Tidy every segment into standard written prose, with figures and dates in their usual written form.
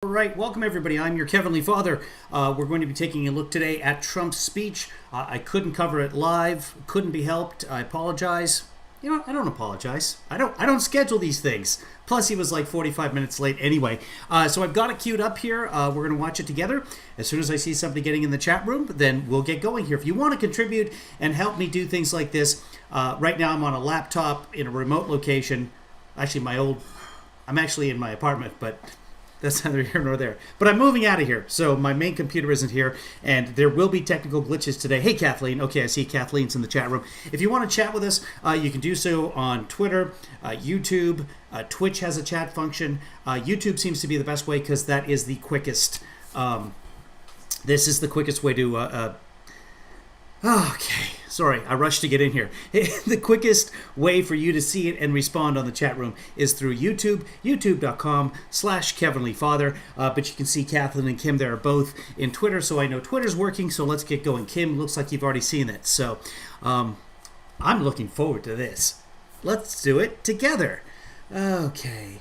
All right, welcome everybody. I'm your Kevinly Father. We're going to be taking a look today at Trump's speech. I couldn't cover it live, couldn't be helped. I apologize. You know, I don't apologize. I don't schedule these things. Plus, he was like 45 minutes late anyway. So I've got it queued up here. We're going to watch it together. As soon as I see somebody getting in the chat room, then we'll get going here. If you want to contribute and help me do things like this, right now I'm on a laptop in a remote location. Actually, I'm actually in my apartment, but that's neither here nor there. But I'm moving out of here, so my main computer isn't here, and there will be technical glitches today. Hey, Kathleen. Okay, I see Kathleen's in the chat room. If you want to chat with us, you can do so on Twitter, YouTube. Twitch has a chat function. YouTube seems to be the best way because that is the quickest. This is the quickest way to... Okay, sorry, I rushed to get in here. The quickest way for you to see it and respond on the chat room is through YouTube, youtube.com/KevinlyFather. But you can see Kathleen and Kim there are both in Twitter, so I know Twitter's working, so let's get going. Kim, looks like you've already seen it, so I'm looking forward to this. Let's do it together. Okay.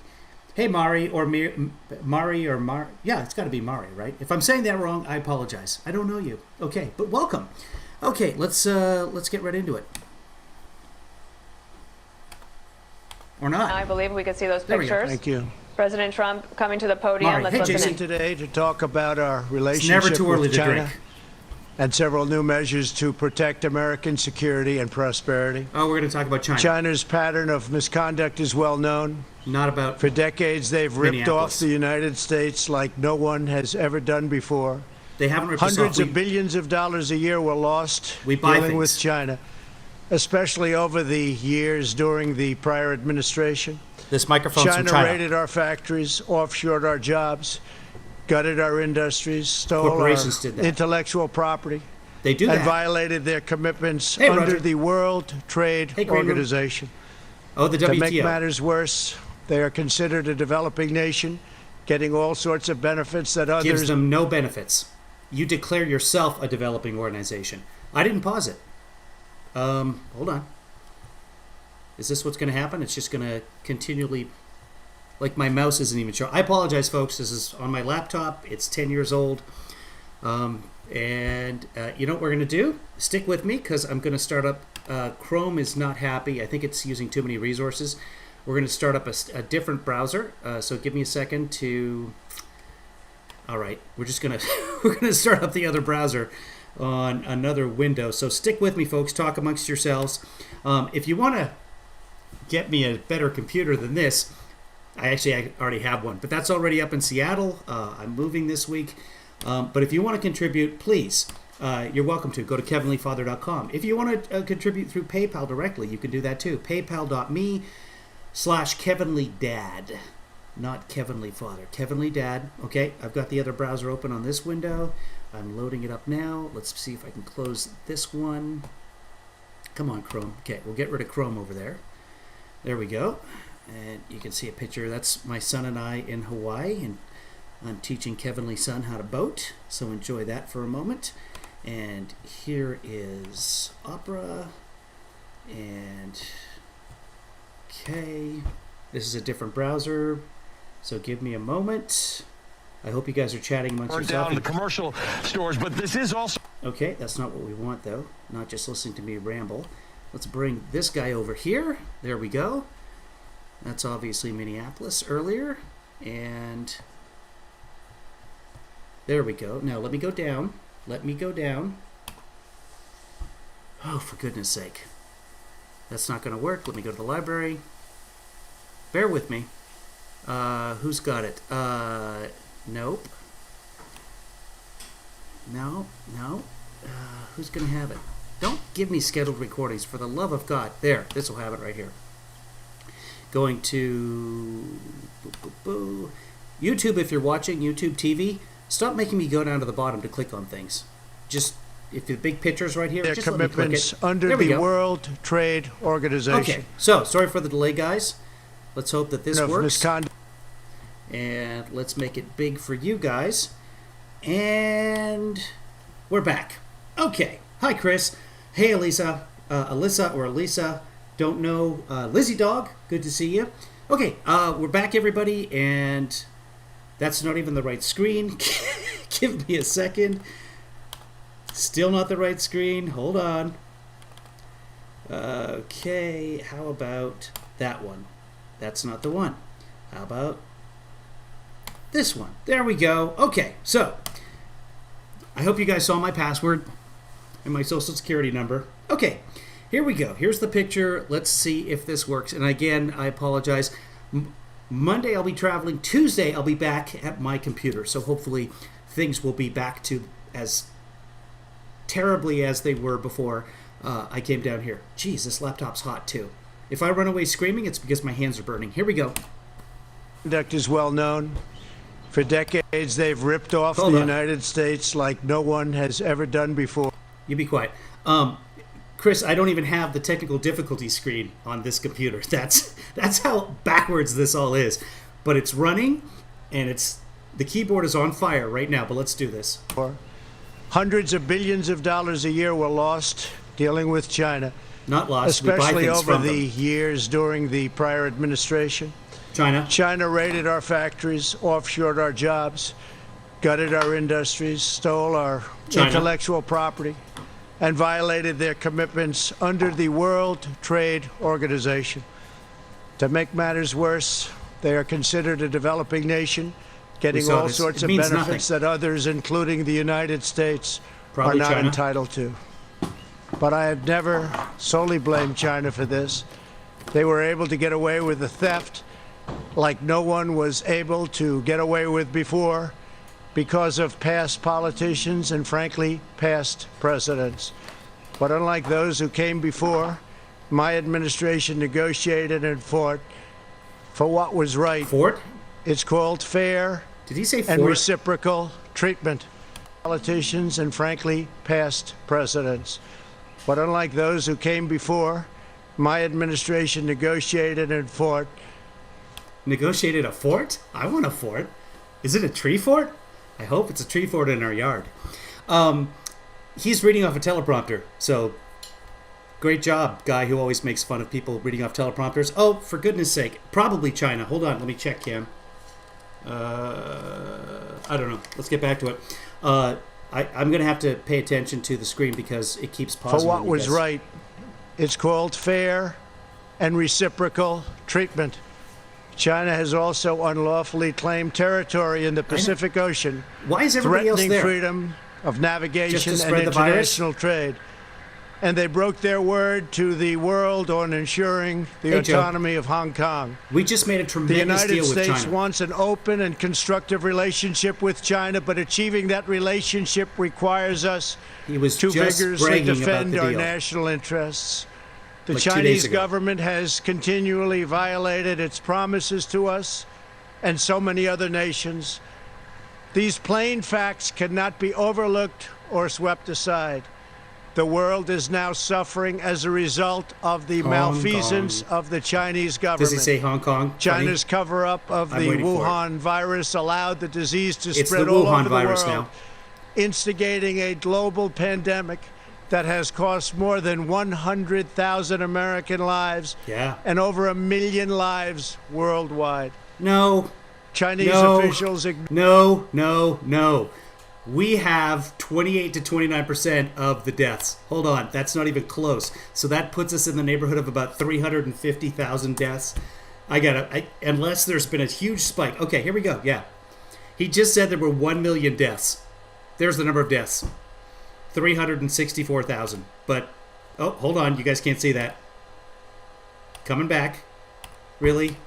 Hey, Mari, or Mari, or Mar. Yeah, it's got to be Mari, right? If I'm saying that wrong, I apologize. I don't know you. Okay, but welcome. Okay, let's get right into it. Or not. I believe we could see those There we go. pictures. Thank you. President Trump coming to the podium. Mari. Let's Hey, listen Jason. in. Today to talk about our It's relationship never too early with to China drink. and several new measures to protect American security and prosperity. Oh, we're going to talk about China. China's pattern of misconduct is well known. Not about... For decades, they've ripped Minneapolis. off the United States like no one has ever done before. They haven't ripped us off. Hundreds of billions of dollars a year were lost We buy dealing with things. China, especially over the years during the prior administration. This microphone's from China China. raided our factories, offshored our jobs, gutted our industries, stole our Corporations did that. intellectual property, They do and that. violated their commitments Hey, under Roger. the World Trade Hey, Green Room. Organization. Oh, the To make WTO. matters worse, they are considered a developing nation, getting all sorts of benefits that Gives others... them no benefits. You declare yourself a developing organization. I didn't pause it. Hold on. Is this what's going to happen? It's just going to continually... Like my mouse isn't even showing. I apologize, folks. This is on my laptop. It's 10 years old. You know what we're going to do? Stick with me because I'm going to start up... Chrome is not happy. I think it's using too many resources. We're going to start up a different browser. So give me a second to... All right, we're going to start up the other browser on another window. So stick with me, folks. Talk amongst yourselves. If you want to get me a better computer than this, I already have one, but that's already up in Seattle. I'm moving this week. But if you want to contribute, please, you're welcome to. Go to KevinlyFather.com. If you want to contribute through PayPal directly, you can do that too. PayPal.me/KevinlyDad. Not Kevinly Father. Kevinly Dad. Okay, I've got the other browser open on this window. I'm loading it up now. Let's see if I can close this one. Come on, Chrome. Okay, we'll get rid of Chrome over there. There we go. And you can see a picture. That's my son and I in Hawaii. And I'm teaching Kevinly son how to boat. So enjoy that for a moment. And here is Opera. And okay. This is a different browser. So give me a moment. I hope you guys are chatting amongst Or yourselves. down the commercial stores, but this is also... Okay, that's not what we want, though. Not just listening to me ramble. Let's bring this guy over here. There we go. That's obviously Minneapolis earlier. And there we go. Now, let me go down. Let me go down. Oh, for goodness sake. That's not going to work. Let me go to the library. Bear with me. Who's got it? Nope. No. Who's going to have it? Don't give me scheduled recordings, for the love of God. There, this will have it right here. Going to YouTube, if you're watching, YouTube TV, stop making me go down to the bottom to click on things. Just, if the big picture's right here, Their just let me click commitments it. under There we the go. World Trade Organization. Okay, so, sorry for the delay, guys. Let's hope that this Of works. misconduct. And let's make it big for you guys. And we're back. Okay. Hi, Chris. Hey, Alyssa. Elisa. Don't know. Lizzie Dog. Good to see you. Okay. We're back, everybody. And That's not even the right screen. Give me a second. Still not the right screen. Hold on. Okay, how about that one? That's not the one. How about this one? There we go. Okay, so I hope you guys saw my password and my social security number. Okay, here we go. Here's the picture. Let's see if this works. And again, I apologize. Monday I'll be traveling. Tuesday I'll be back at my computer. So hopefully things will be back to as terribly as they were before I came down here. Geez, this laptop's hot too. If I run away screaming, it's because my hands are burning. Here we go. Conduct is well known. For decades, they've ripped off the United States like no one has ever done before. You be quiet. Chris, I don't even have the technical difficulty screen on this computer. That's how backwards this all is. But it's running, and the keyboard is on fire right now, but let's do this. Hundreds of billions of dollars a year were lost dealing with China. Not lost. Especially over the years during the prior administration. China raided our factories, offshored our jobs, gutted our industries, stole our intellectual property, and violated their commitments under the World Trade Organization. To make matters worse, they are considered a developing nation, getting all sorts of benefits that others, including the United States, are not entitled to. But I have never solely blamed China for this. They were able to get away with the theft like no one was able to get away with before because of past politicians and, frankly, past presidents. But unlike those who came before, my administration negotiated and fought for what was right. Fort? It's called fair Did he say and reciprocal treatment. Politicians and, frankly, past presidents. But unlike those who came before, my administration negotiated and fought. Negotiated a fort? I want a fort. Is it a tree fort? I hope it's a tree fort in our yard. He's reading off a teleprompter, so great job, guy who always makes fun of people reading off teleprompters. Oh, for goodness sake, probably China. Hold on, let me check, Cam. I don't know. Let's get back to it. I'm going to have to pay attention to the screen because it keeps pausing. For what was right. It's called fair and reciprocal treatment. China has also unlawfully claimed territory in the Pacific Ocean, why is everybody else there? Threatening freedom of navigation and international trade. And they broke their word to the world on ensuring the autonomy of Hong Kong. We just made a tremendous deal with China. The United States wants an open and constructive relationship with China, but achieving that relationship requires us to vigorously defend our national interests. The Chinese government has continually violated its promises to us and so many other nations. These plain facts cannot be overlooked or swept aside. The world is now suffering as a result of the malfeasance of the Chinese government. Does he say Hong Kong? China's cover-up of the Wuhan virus allowed the disease to spread all over the world, instigating a global pandemic that has cost more than 100,000 American lives and over 1 million lives worldwide. Chinese officials... No. We have 28 to 29% of the deaths. Hold on, that's not even close. So that puts us in the neighborhood of about 350,000 deaths. Unless there's been a huge spike. Okay, here we go, He just said there were 1 million deaths. There's the number of deaths. 364,000. But, oh, hold on, you guys can't see that. Coming back. Really?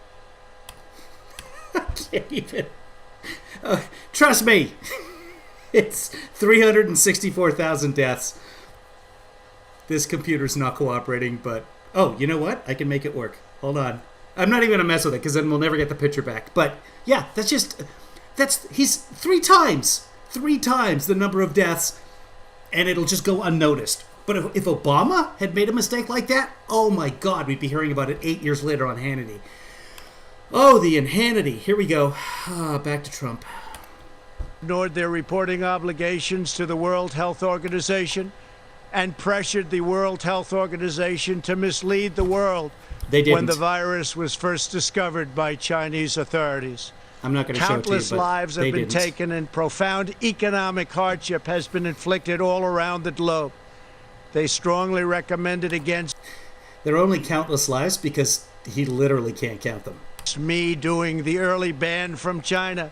I can't even. Trust me. It's 364,000 deaths. This computer's not cooperating, but... Oh, you know what? I can make it work. Hold on. I'm not even going to mess with it, because then we'll never get the picture back. But, yeah, he's three times the number of deaths, and it'll just go unnoticed. But if Obama had made a mistake like that, oh my God, we'd be hearing about it 8 years later on Hannity. Oh, the Hannity. Here we go. Back to Trump. Ignored their reporting obligations to the World Health Organization and pressured the World Health Organization to mislead the world when the virus was first discovered by Chinese authorities. I'm not going to show it to you, Countless but lives have they been didn't. taken and profound economic hardship has been inflicted all around the globe. They strongly recommend it against There are only countless lives because he literally can't count them. me doing the early ban from China.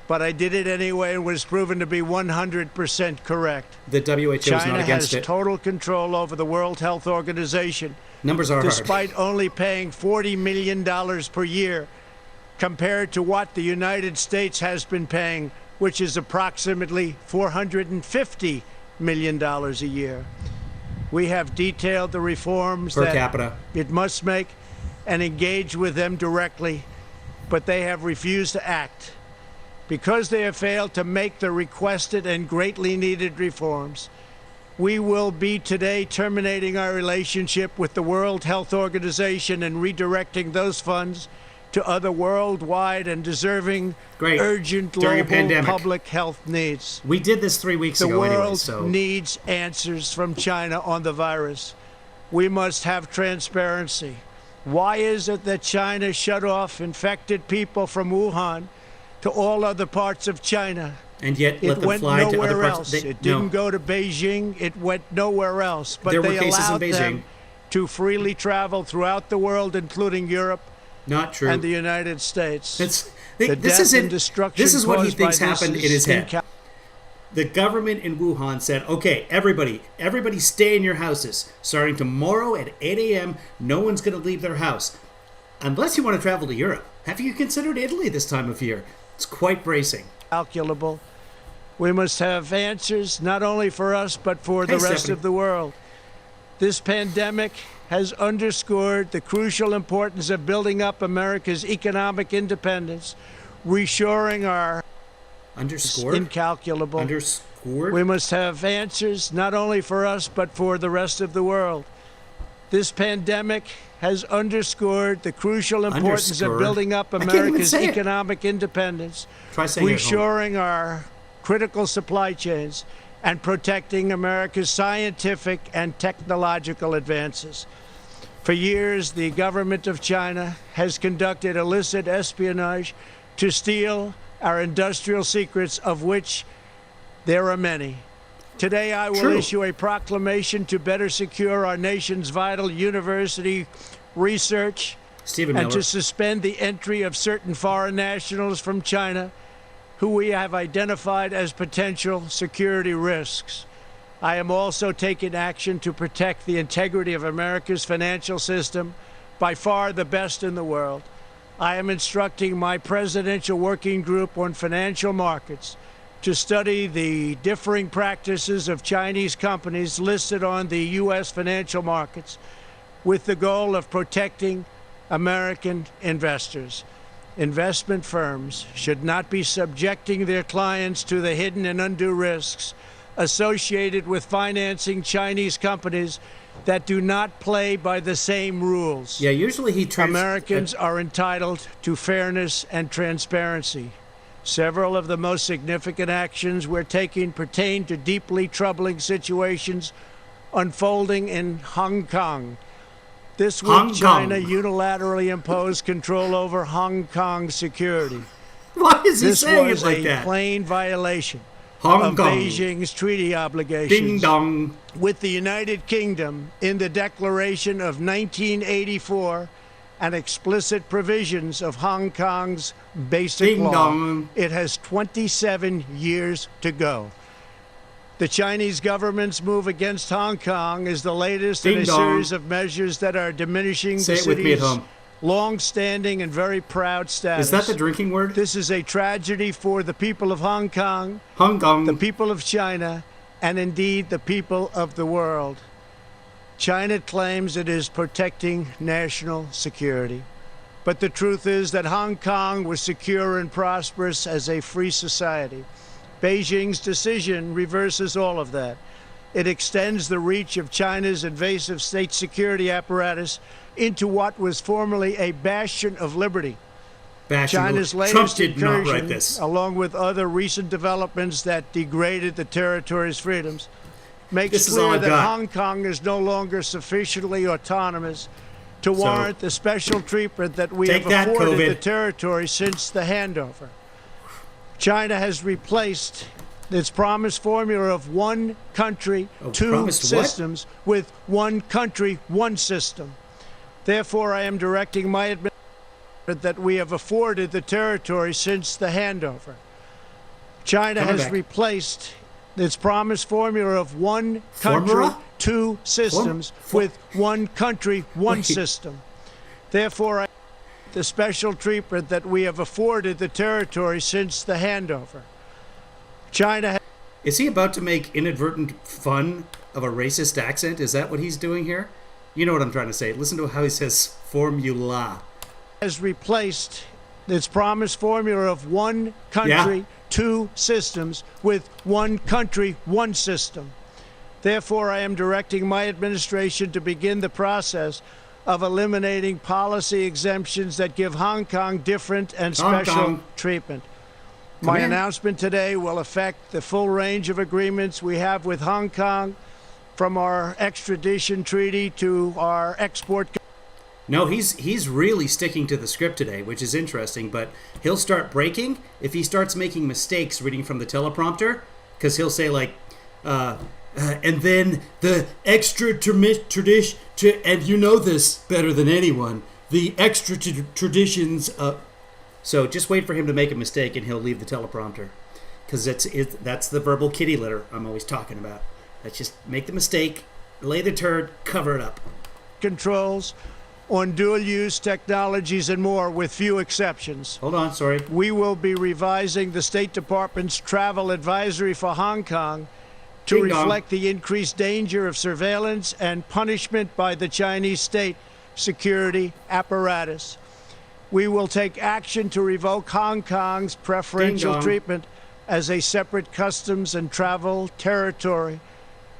But I did it anyway and was proven to be 100% correct. The WHO is China not against has it. total control over the World Health Organization, Numbers are hard. despite only paying $40 million per year compared to what the United States has been paying, which is approximately $450 million a year. We have detailed the reforms Per that capita. it must make and engage with them directly, but they have refused to act. Because they have failed to make the requested and greatly needed reforms, we will be today terminating our relationship with the World Health Organization and redirecting those funds to other worldwide and deserving urgent During a global pandemic. public health needs. We did this 3 weeks The ago world anyway, so needs answers from China on the virus. We must have transparency. Why is it that China shut off infected people from Wuhan to all other parts of China? and yet It let them went fly to other nowhere parts. else. It didn't go to Beijing. It went nowhere else. But There were they cases in allowed Beijing. them to freely travel throughout the world, including Europe Not true. and the United States. It's, The this death isn't. and destruction This is what he caused by thinks this happened in is his head. The government in Wuhan said, okay, everybody stay in your houses. Starting tomorrow at 8 a.m., no one's going to leave their house. Unless you want to travel to Europe. Have you considered Italy this time of year? It's quite bracing. Calculable. We must have answers not only for us, but for the rest Stephanie. of the world. This pandemic has underscored the crucial importance of building up America's economic independence, reshoring our Underscored? incalculable. Underscored? We must have answers not only for us, but for the rest of the world. This pandemic has underscored the crucial importance of Underscored? building up I can't even America's say it. economic independence, Try saying it at home. reshoring our critical supply chains, and protecting America's scientific and technological advances. For years, the government of China has conducted illicit espionage to steal our industrial secrets, of which there are many. Today, I will True. issue a proclamation to better secure our nation's vital university research Stephen and Miller. to suspend the entry of certain foreign nationals from China who we have identified as potential security risks. I am also taking action to protect the integrity of America's financial system, by far the best in the world. I am instructing my presidential working group on financial markets to study the differing practices of Chinese companies listed on the U.S. financial markets with the goal of protecting American investors. Investment firms should not be subjecting their clients to the hidden and undue risks associated with financing Chinese companies that do not play by the same rules. Yeah, usually he tries. Americans are entitled to fairness and transparency. Several of the most significant actions we're taking pertain to deeply troubling situations unfolding in Hong Kong. This week, Hong Kong. China unilaterally imposed control over Hong Kong's security. Why is he This saying it was like a that? plain violation Hong of Kong. Beijing's treaty Ding obligations dong. with the United Kingdom in the Declaration of 1984 and explicit provisions of Hong Kong's basic Ding law. dong. It has 27 years to go. The Chinese government's move against Hong Kong is the latest in Ding a dong. series of measures that are diminishing Say the it with me at city's home. long-standing and very proud status. Is that the drinking word? This is a tragedy for the people of Hong Kong, Hong Kong. the people of China, and indeed the people of the world. China claims it is protecting national security. But the truth is that Hong Kong was secure and prosperous as a free society. Beijing's decision reverses all of that. It extends the reach of China's invasive state security apparatus into what was formerly a bastion of liberty. China's Trump latest did not write incursion, this. along with other recent developments that degraded the territory's freedoms, makes This is all clear I've that got. Hong Kong is no longer sufficiently autonomous to warrant the special treatment that we have afforded the territory since the handover. China has replaced its promised formula of one country, two systems with one country, one system. Therefore, I am directing my administration that we have afforded the territory since the handover. China has replaced its promised formula of one country, two systems with one country, one system. Therefore, I the special treatment that we have afforded the territory since the handover. China has... Is he about to make inadvertent fun of a racist accent? Is that what he's doing here? You know what I'm trying to say. Listen to how he says formula. Has replaced its promised formula of one country, two systems with one country, one system. Therefore, I am directing my administration to begin the process of eliminating policy exemptions that give Hong Kong different and special treatment. My announcement today will affect the full range of agreements we have with Hong Kong, from our extradition treaty to our export. No, he's really sticking to the script today, which is interesting, but he'll start breaking if he starts making mistakes reading from the teleprompter, because he'll say like, and then the tradition, and you know this better than anyone, the extra traditions. So just wait for him to make a mistake, and he'll leave the teleprompter, because that's the verbal kitty litter I'm always talking about. Let's just make the mistake, lay the turd, cover it up. Controls on dual-use technologies and more, with few exceptions. Hold on, sorry. We will be revising the State Department's travel advisory for Hong Kong to reflect the increased danger of surveillance and punishment by the Chinese state security apparatus. We will take action to revoke Hong Kong's preferential treatment as a separate customs and travel territory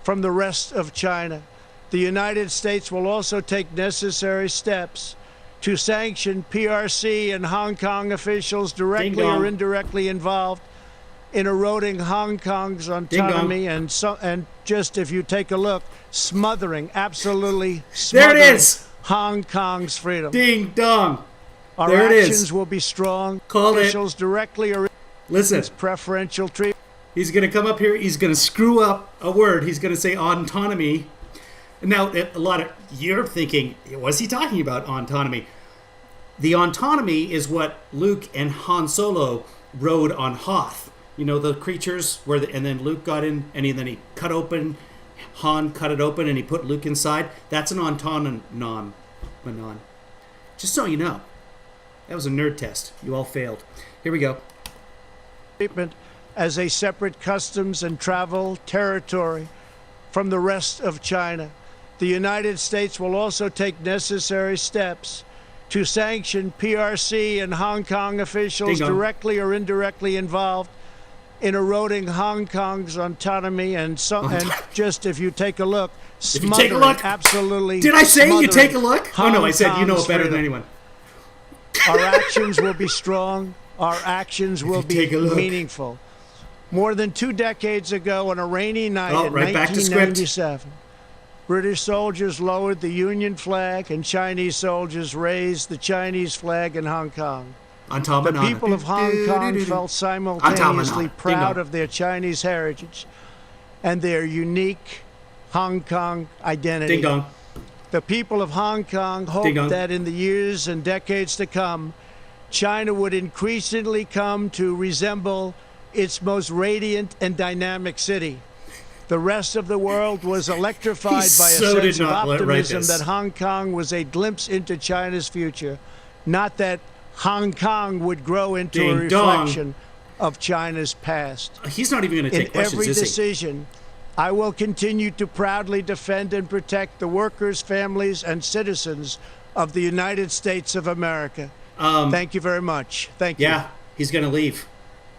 from the rest of China. The United States will also take necessary steps to sanction PRC and Hong Kong officials directly or indirectly involved in eroding Hong Kong's autonomy and just, if you take a look, absolutely smothering Hong Kong's freedom. Ding dong. Our actions will be strong. Call officials directly or listen. Preferential treatment. He's going to come up here. He's going to screw up a word. He's going to say autonomy. Now, you're thinking, what's he talking about, autonomy? The autonomy is what Luke and Han Solo rode on Hoth. You know, the creatures and then Luke got in, and then he cut open, Han cut it open, and he put Luke inside. That's an autonomy. Just so you know. That was a nerd test. You all failed. Here we go. Treatment as a separate customs and travel territory from the rest of China. The United States will also take necessary steps to sanction PRC and Hong Kong officials directly or indirectly involved in eroding Hong Kong's autonomy and just, if you take a look, absolutely. Did I say you take a look? Oh no, I said you know it better than anyone. Our actions will be strong. Our actions will be meaningful. More than 2 decades ago, on a rainy night in 1997, British soldiers lowered the Union flag and Chinese soldiers raised the Chinese flag in Hong Kong. The people of Hong Kong felt simultaneously proud of their Chinese heritage and their unique Hong Kong identity. Ding dong. The people of Hong Kong hoped that in the years and decades to come, China would increasingly come to resemble its most radiant and dynamic city. The rest of the world was electrified by a sense of optimism that Hong Kong was a glimpse into China's future, not that Hong Kong would grow into a reflection of China's past. He's not even going to take questions, in every decision, I will continue to proudly defend and protect the workers, families, and citizens of the United States of America. Thank you very much. Thank you. Yeah, he's going to leave.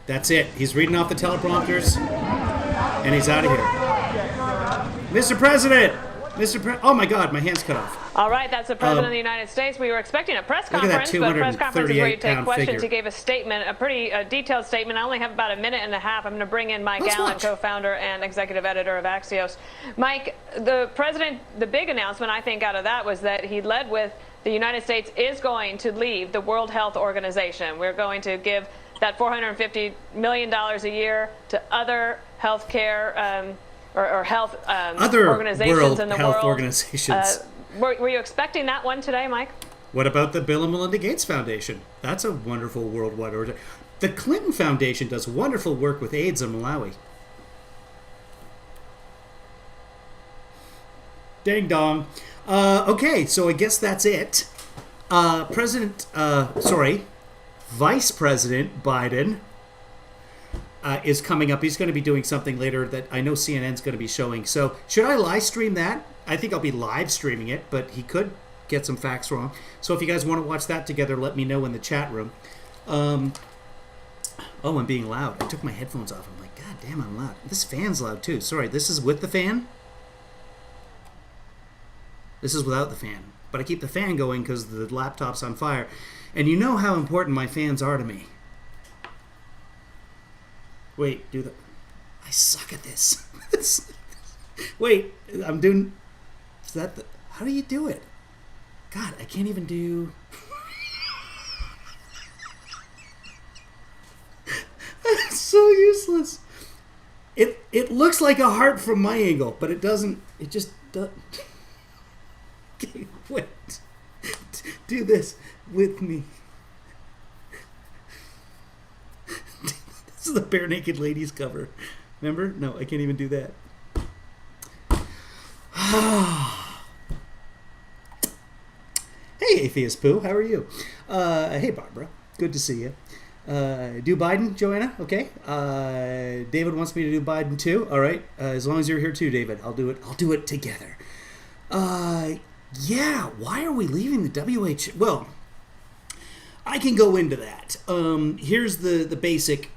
That's it. He's reading off the teleprompters, and he's out of here. Mr. President! Oh my God, my hand's cut off. All right, that's the President of the United States. We were expecting a press conference, but press conference is where you take questions. He gave a statement, a pretty detailed statement. I only have about a minute and a half. I'm going to bring in Mike Allen, co-founder and executive editor of Axios. Mike, the president, the big announcement I think out of that was that he led with the United States is going to leave the World Health Organization. We're going to give that $450 million a year to other healthcare or health other organizations in the health world. Organizations. Were you expecting that one today, Mike? What about the Bill and Melinda Gates Foundation? That's a wonderful worldwide organization. The Clinton Foundation does wonderful work with AIDS in Malawi. Ding dong. Okay, so I guess that's it. Vice President Biden is coming up. He's going to be doing something later that I know CNN's going to be showing. So should I live stream that? I think I'll be live streaming it, but he could get some facts wrong. So if you guys want to watch that together, let me know in the chat room. Oh, I'm being loud. I took my headphones off. I'm like, God damn, I'm loud. This fan's loud too. Sorry, this is with the fan. This is without the fan. But I keep the fan going because the laptop's on fire. And you know how important my fans are to me. Wait, do the... I suck at this. Wait, I'm doing... Is that the... How do you do it? God, I can't even do... It's so useless. It looks like a heart from my angle, but it doesn't... It just doesn't... Okay, wait. Do this with me. This is the Bare Naked Ladies cover. Remember? No, I can't even do that. Hey, Atheist Pooh, how are you? Hey, Barbara. Good to see you. Do Biden, Joanna? Okay. David wants me to do Biden too. All right. As long as you're here too, David, I'll do it. I'll do it together. Yeah. Why are we leaving the WHO? Well, I can go into that. Here's the basic.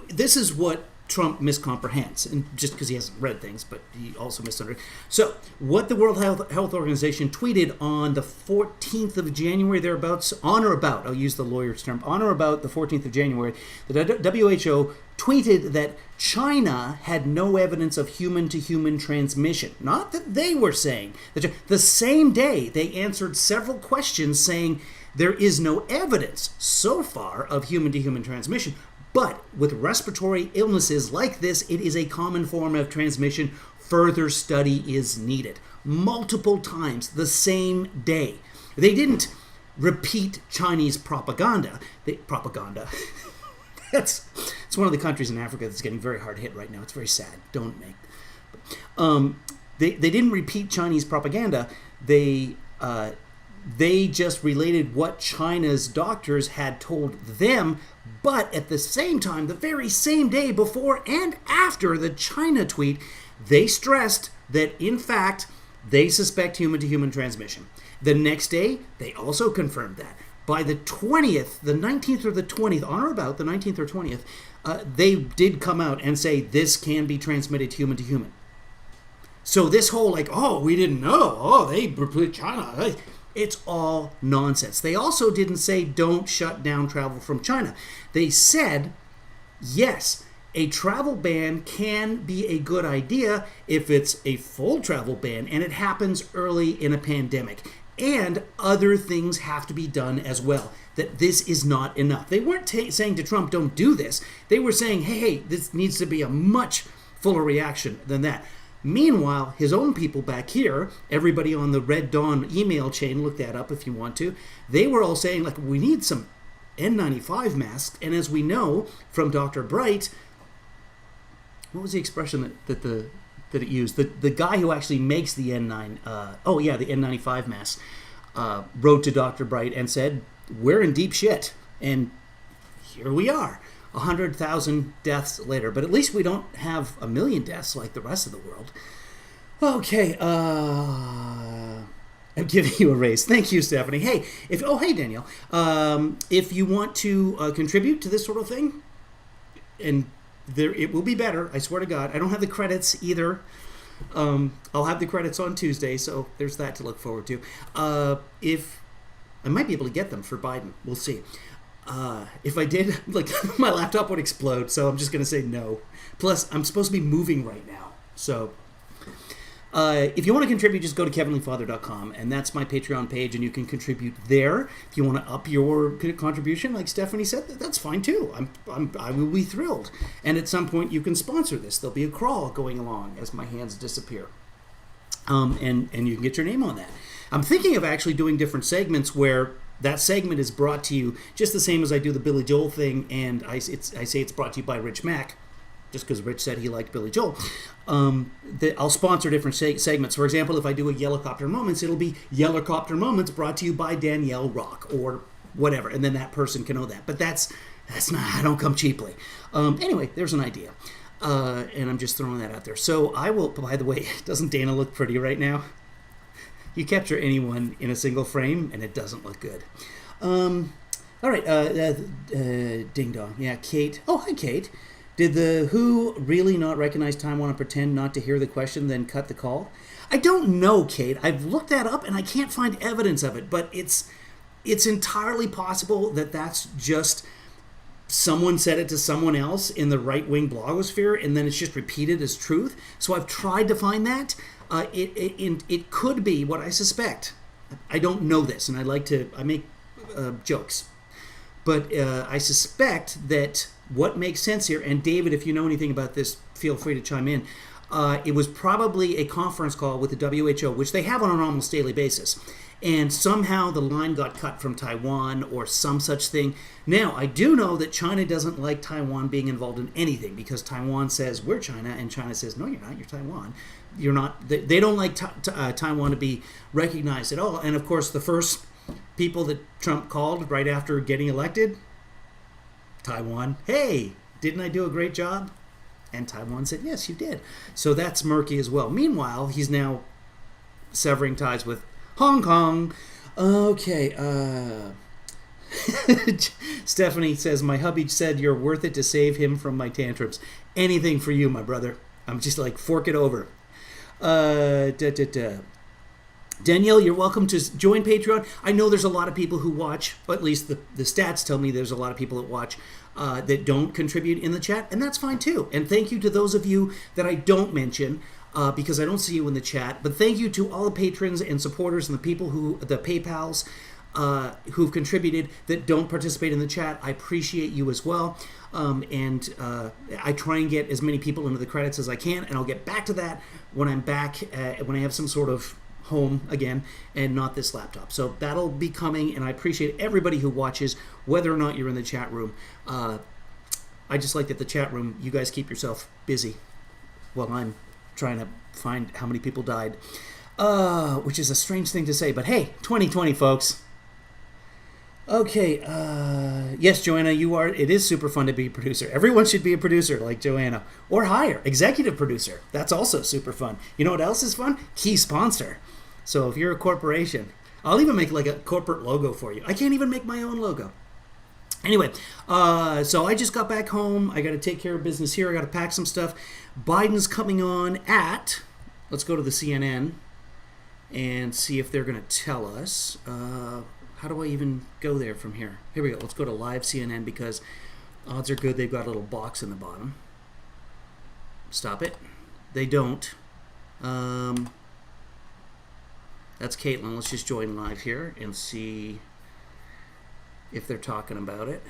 This is what Trump miscomprehends, and just because he hasn't read things, but he also misunderstood. So, what the World Health Organization tweeted on the 14th of January, thereabouts, on or about, I'll use the lawyer's term, on or about the 14th of January, the WHO tweeted that China had no evidence of human-to-human transmission. Not that they were saying. The same day, they answered several questions saying there is no evidence so far of human-to-human transmission. But with respiratory illnesses like this, it is a common form of transmission. Further study is needed. Multiple times the same day. They didn't repeat Chinese propaganda. It's one of the countries in Africa that's getting very hard hit right now. It's very sad. Don't make. They didn't repeat Chinese propaganda. They just related what China's doctors had told them. But at the same time, the very same day before and after the China tweet, they stressed that, in fact, they suspect human-to-human transmission. The next day, they also confirmed that. By the 20th, the 19th or the 20th, on or about the 19th or 20th, they did come out and say this can be transmitted human-to-human. So this whole, like, oh, we didn't know. Oh, they repeat China. It's all nonsense. They also didn't say don't shut down travel from China. They said, yes, a travel ban can be a good idea if it's a full travel ban and it happens early in a pandemic. And other things have to be done as well. That this is not enough. They weren't saying to Trump, don't do this. They were saying, hey, this needs to be a much fuller reaction than that. Meanwhile, his own people back here, everybody on the Red Dawn email chain, look that up if you want to, they were all saying, like, we need some N95 masks. And as we know from Dr. Bright, what was the expression that it used? The guy who actually makes the the N95 masks, wrote to Dr. Bright and said, we're in deep shit. And here we are. 100,000 deaths later, but at least we don't have 1 million deaths like the rest of the world. Okay, I'm giving you a raise. Thank you, Stephanie. Hey, hey, Danielle. If you want to contribute to this sort of thing, and it will be better, I swear to God. I don't have the credits either. I'll have the credits on Tuesday, so there's that to look forward to. If I might be able to get them for Biden, we'll see. If I did, like, my laptop would explode, so I'm just going to say no. Plus, I'm supposed to be moving right now. So, If you want to contribute, just go to kevinleefather.com, and that's my Patreon page, and you can contribute there. If you want to up your contribution, like Stephanie said, that's fine too. I will be thrilled. And at some point, you can sponsor this. There'll be a crawl going along as my hands disappear, and you can get your name on that. I'm thinking of actually doing different segments where that segment is brought to you just the same as I do the Billy Joel thing, and I say it's brought to you by Rich Mack, just because Rich said he liked Billy Joel. I'll sponsor different segments. For example, if I do a Yellowcopter Moments, it'll be Yellowcopter Moments brought to you by Danielle Rock or whatever, and then that person can know that. But that's not, I don't come cheaply. Anyway, there's an idea, and I'm just throwing that out there. So I will, by the way, doesn't Dana look pretty right now? You capture anyone in a single frame, and it doesn't look good. All right, ding dong. Yeah, Kate. Oh, hi, Kate. Did the WHO really not recognize Taiwan and pretend not to hear the question, then cut the call? I don't know, Kate. I've looked that up, and I can't find evidence of it, but it's entirely possible that that's just someone said it to someone else in the right-wing blogosphere, and then it's just repeated as truth. So I've tried to find that. It could be what I suspect. I don't know this, and I make jokes. But I suspect that what makes sense here, and David, if you know anything about this, feel free to chime in. It was probably a conference call with the WHO, which they have on an almost daily basis. And somehow the line got cut from Taiwan or some such thing. Now, I do know that China doesn't like Taiwan being involved in anything because Taiwan says, we're China, and China says, no, you're not, you're Taiwan. You're not. They don't like Taiwan to be recognized at all. And, of course, the first people that Trump called right after getting elected, Taiwan, hey, didn't I do a great job? And Taiwan said, yes, you did. So that's murky as well. Meanwhile, he's now severing ties with Hong Kong. Okay. Stephanie says, my hubby said you're worth it to save him from my tantrums. Anything for you, my brother. I'm just like, fork it over. Danielle, you're welcome to join Patreon. I know there's a lot of people who watch, at least the stats tell me there's a lot of people that watch that don't contribute in the chat, and that's fine too. And thank you to those of you that I don't mention because I don't see you in the chat. But thank you to all the patrons and supporters and the people the PayPals who've contributed that don't participate in the chat. I appreciate you as well. And I try and get as many people into the credits as I can, and I'll get back to that when I'm back, when I have some sort of home again and not this laptop. So that'll be coming, and I appreciate everybody who watches, whether or not you're in the chat room. I just like that the chat room, you guys keep yourself busy while I'm trying to find how many people died, which is a strange thing to say, but hey, 2020, folks. Okay, yes, Joanna, it is super fun to be a producer. Everyone should be a producer like Joanna, or hire, executive producer. That's also super fun. You know what else is fun? Key sponsor. So if you're a corporation, I'll even make like a corporate logo for you. I can't even make my own logo. Anyway, so I just got back home. I got to take care of business here. I got to pack some stuff. Biden's coming on at, let's go to the CNN and see if they're going to tell us. How do I even go there from here? Here we go. Let's go to live CNN because odds are good they've got a little box in the bottom. Stop it. They don't. That's Caitlin. Let's just join live here and see if they're talking about it.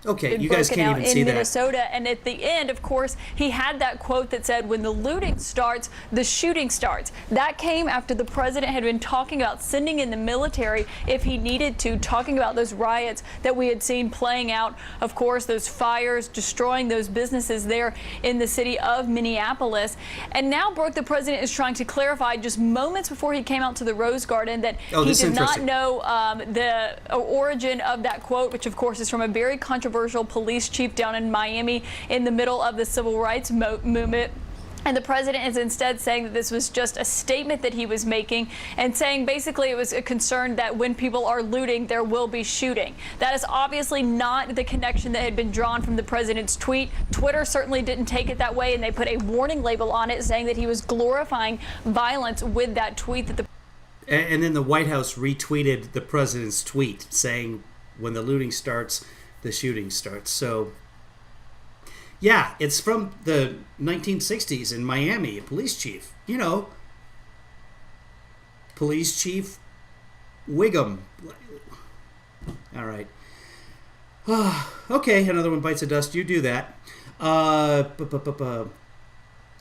Okay, you guys can't even see that. In Minnesota, and at the end, of course, he had that quote that said, when the looting starts, the shooting starts. That came after the president had been talking about sending in the military if he needed to, talking about those riots that we had seen playing out, of course, those fires, destroying those businesses there in the city of Minneapolis. And now, Brooke, the president is trying to clarify just moments before he came out to the Rose Garden that he did not know the origin of that quote, which, of course, is from a very controversial police chief down in Miami in the middle of the civil rights movement. And the president is instead saying that this was just a statement that he was making and saying basically it was a concern that when people are looting, there will be shooting. That is obviously not the connection that had been drawn from the president's tweet. Twitter certainly didn't take it that way, and they put a warning label on it saying that he was glorifying violence with that tweet. And then the White House retweeted the president's tweet saying when the looting starts, the shooting starts. So, Yeah, it's from the 1960s in Miami, a police chief. You know, Police Chief Wiggum. All right. Okay, another one bites the dust. You do that.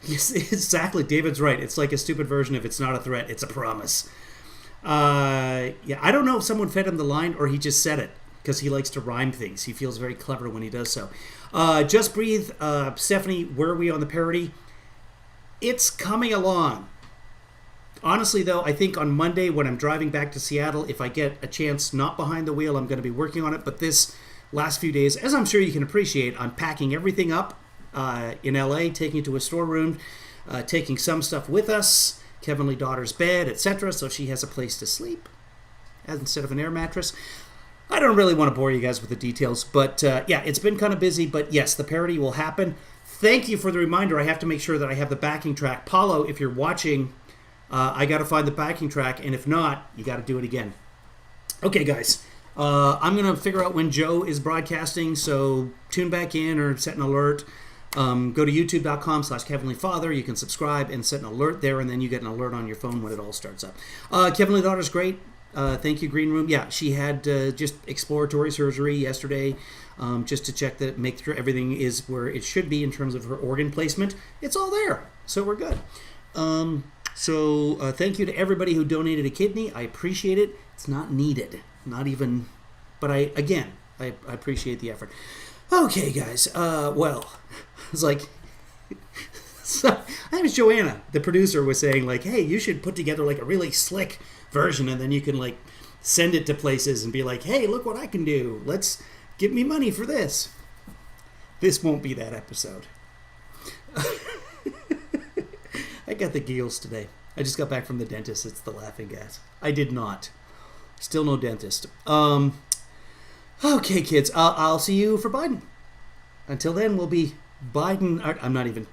Yes, exactly. David's right. It's like a stupid version of "It's not a threat, it's a promise." Yeah, I don't know if someone fed him the line or he just said it because he likes to rhyme things. He feels very clever when he does so. Just Breathe. Stephanie, where are we on the parody? It's coming along. Honestly, though, I think on Monday when I'm driving back to Seattle, if I get a chance not behind the wheel, I'm going to be working on it. But this last few days, as I'm sure you can appreciate, I'm packing everything up in LA, taking it to a storeroom, taking some stuff with us, Heavenly Daughter's bed, etc., so she has a place to sleep instead of an air mattress. I don't really want to bore you guys with the details, but yeah, it's been kind of busy, but yes, the parody will happen. Thank you for the reminder. I have to make sure that I have the backing track. Paulo, if you're watching, I got to find the backing track, and if not, you got to do it again. Okay, guys, I'm going to figure out when Joe is broadcasting, so tune back in or set an alert. Go to youtube.com/KevinlyFather. You can subscribe and set an alert there, and then you get an alert on your phone when it all starts up. Heavenly Daughter's great. Thank you, Green Room. Yeah, she had just exploratory surgery yesterday just to check that, make sure everything is where it should be in terms of her organ placement. It's all there, so we're good. So thank you to everybody who donated a kidney. I appreciate it. It's not needed, not even, but I appreciate the effort. Okay, guys. Well, it's like, so I was Joanna, the producer, was saying like, hey, you should put together like a really slick version, and then you can like send it to places and be like, hey, look what I can do. Let's give me money for this. This won't be that episode. I got the giggles today. I just got back from the dentist. It's the laughing gas. I did not. Still no dentist. Okay, kids. I'll see you for Biden. Until then, we'll be Biden. I'm not even.